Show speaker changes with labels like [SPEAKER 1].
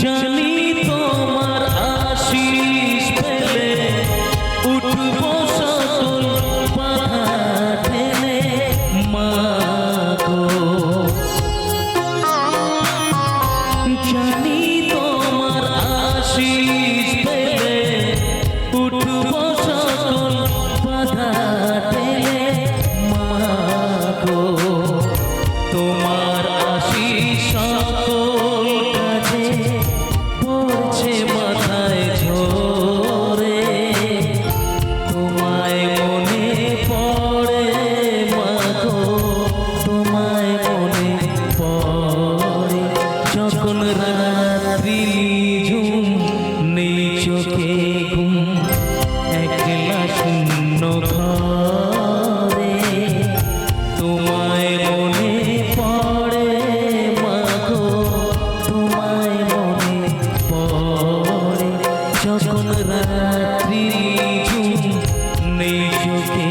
[SPEAKER 1] জানি তোমার আশিস পেলে উঠব সকল বাধা ঠেলে মাগো। জানি তোমার আশিস পেলে উঠব সকল বাধা ঠেলে মাগো। তোমার আশিস সকল কাজে পড়ছে মাথায় ঝরে, তোমায় মনে পড়ে মাগো, তোমায় মনে পড়ে। যখন রাত্রি ঝুম নেই চোখে ঘুম, একলা শূন্য ঘরে তোমায় মনে পড়ে মাগো, তোমায় মনে পড়ে। যখন রাত্রি ঝুম নেই চোখে